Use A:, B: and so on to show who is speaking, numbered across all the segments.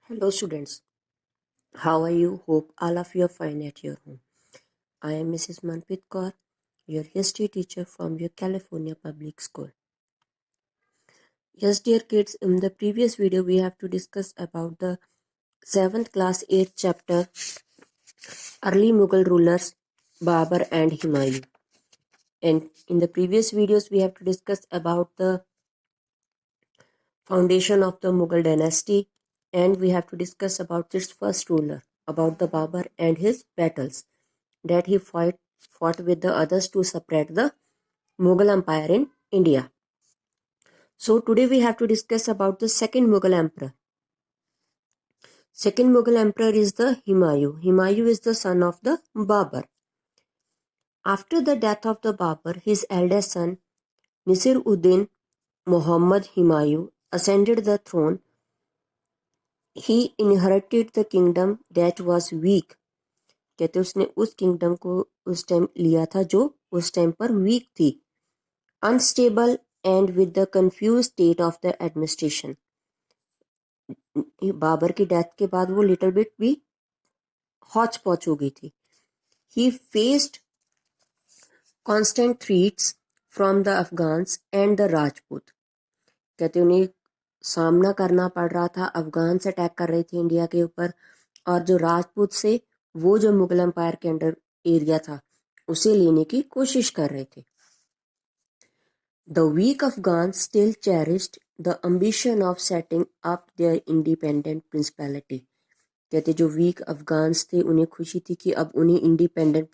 A: Hello students, how are you? Hope all of you are fine at your home. I am Mrs. Manpreet Kaur, your history teacher from your California Public School. Yes dear kids, in the previous video we have to discuss about the 7th class 8th chapter early Mughal rulers Babur and Humayun. And in the previous videos we have to discuss about the foundation of the Mughal dynasty, and we have to discuss about its first ruler, about the Babur and his battles that he fought with the others to spread the Mughal Empire in India. So today we have to discuss about the second Mughal emperor. Second Mughal emperor is the Humayun. Humayun is the son of the Babur. After the death of the Babur, his eldest son Nasir-ud-Din Muhammad Humayun ascended the throne. He inherited the kingdom that was weak. कहते उसने उस kingdom को उस time लिया था जो उस time पर वीक थी, unstable and with the confused state of the administration. Babur की डेथ के बाद वो लिटिल बिट भी हॉच पॉच हो गई थी. ही faced constant threats from the Afghans and the Rajput. कहते उन्हें सामना करना पड़ रहा था. अफगान से अटैक कर रहे थे इंडिया के ऊपर, और जो राजपूत से वो जो मुगल एम्पायर के अंडर एरिया था उसे लेने की कोशिश कर रहे थे. The weak Afghans still cherished the ambition of setting up their independent principality. कहते जो वीक अफगान्स थे उन्हें खुशी थी कि अब उन्हें इंडिपेंडेंट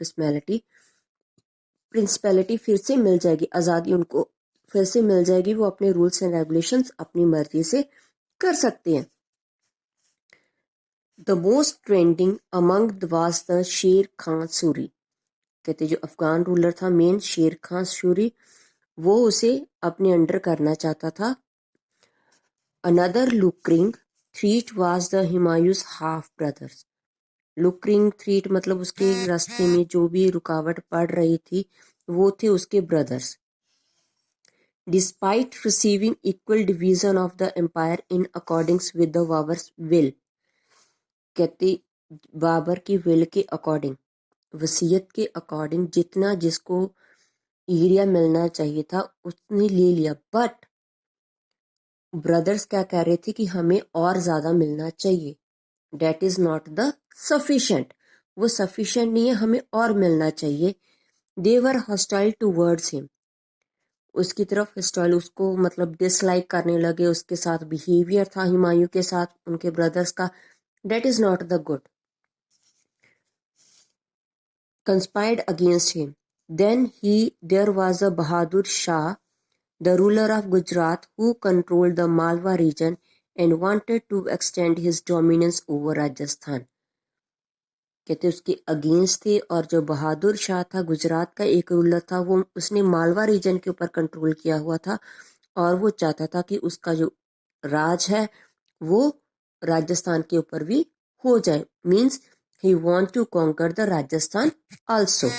A: प्रिंसिपैलिटी फिर से मिल जाएगी, आज़ादी उनको फिर से मिल जाएगी, वो अपने रूल्स एंड रेगुलेशंस अपनी मर्जी से कर सकते हैं. The most trending among was the शेर खान सूरी. कहते जो अफगान रूलर था मेन शेर खान सूरी, वो उसे अपने अंडर करना चाहता था. Another lucrating threat was the Humayun's half brothers. lucrating threat मतलब उसके रास्ते में जो भी रुकावट पड़ रही थी वो थे उसके brothers. Despite receiving equal division of the empire in accordance with the Babur's will. कहते बाबर की विल के अकॉर्डिंग, वसीयत के अकॉर्डिंग जितना जिसको एरिया मिलना चाहिए था उसने ले लिया. बट ब्रदर्स क्या कह रहे थे कि हमें और ज़्यादा मिलना चाहिए. Date is not the sufficient, वो सफिशेंट नहीं है, हमें और मिलना चाहिए. दे वर हॉस्टाइल टूवर्ड्स हिम. उसकी तरफ हॉस्टाइल, उसको मतलब डिसलाइक करने लगे. उसके साथ बिहेवियर था हुमायूं के साथ उनके ब्रदर्स का, date is not the good. Conspired against him. Then there was a Bahadur Shah, the ruler of Gujarat, who controlled the Malwa region and wanted to extend his dominance over Rajasthan. कहते उसके against थे, और जो बहादुर शाह था गुजरात का एक ruler था, वो उसने मालवा रीजन के ऊपर कंट्रोल किया हुआ था और वो चाहता था कि उसका जो राज है वो राजस्थान के ऊपर भी हो जाए. Means he want to conquer the Rajasthan also.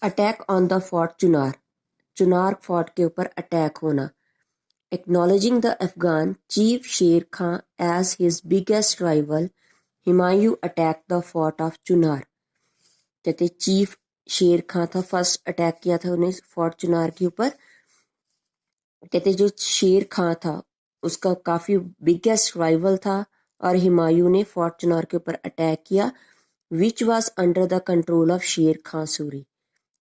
A: Attack on the fort Chunar. Chunar fort के ऊपर अटैक होना. Acknowledging the Afghan chief Sher Khan as his biggest rival, Humayun attacked the fort of Chunar. कहते चीफ शेर खां था, फर्स्ट अटैक किया था उन्हें fort Chunar के ऊपर. कहते जो शेर खां था उसका काफी बिगेस्ट राइवल था, और हुमायूं ने फोर्ट चुनार के ऊपर अटैक किया, which was under the control of शेर खां सूरी.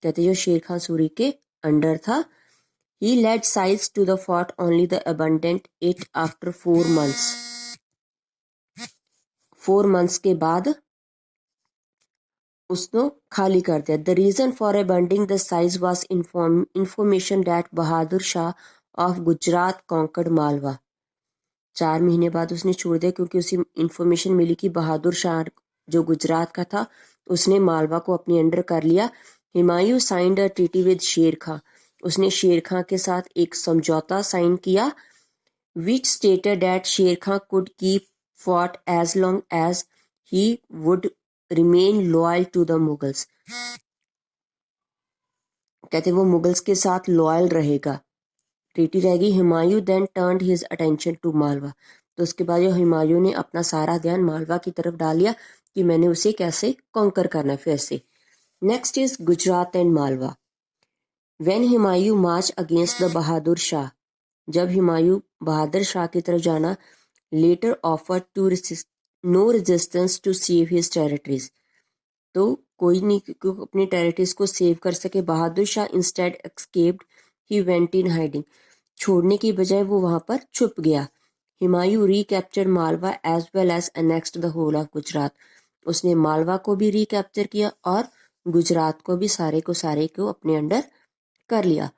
A: कहते जो शेर खां सूरी के अंडर था. He led sides to the fort, only the abandoned it after 4 months. 4 months के बाद उसने खाली कर दिया. The reason for abandoning the sides was information that Bahadur Shah of Gujarat conquered Malwa. 4 महीने बाद उसने छोड़ दिया क्योंकि उसे इंफॉर्मेशन मिली कि बहादुर शाह जो गुजरात का था उसने मालवा को अपने अंडर कर लिया. Humayun signed a treaty with शेर खां. उसने शेर खां के साथ एक समझौता साइन किया, विच stated that Sher Khan could keep fort as long as he would remain loyal to the Mughals. कहते वो मुगल्स के साथ लॉयल रहेगा. ट्रीटी रहेगी। Humayun then turned his attention to Malwa, तो उसके बाद जो हुमायूं ने अपना सारा ध्यान मालवा की तरफ डाल लिया कि मैंने उसे कैसे कॉन्कर करना है फिर से। Next is Gujarat and Malwa. When Humayun march against the Bahadur Shah, जब हुमायूं बहादुर शाह की तरफ जाना, letter offer to no resistance to save his territories, तो कोई नहीं अपनी टेरिटरीज को सेव कर सके। Bahadur Shah instead escaped, he went in hiding, छोड़ने की बजाय वो वहां पर छुप गया। Humayun recaptured Malwa as well as annexed the whole of Gujarat, उसने मालवा को भी रिकैप्चर किया और गुजरात को भी सारे को अपने अंडर कर लिया।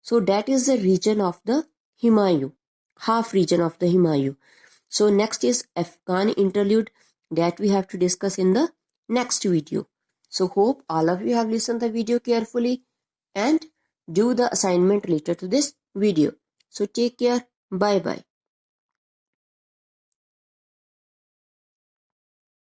A: So that is the reason of the Humayun, half region of the Humayun. So next is Afghan interlude that we have to discuss in the next video. So hope all of you have listened the video carefully and do the assignment related to this video. So take care. Bye bye.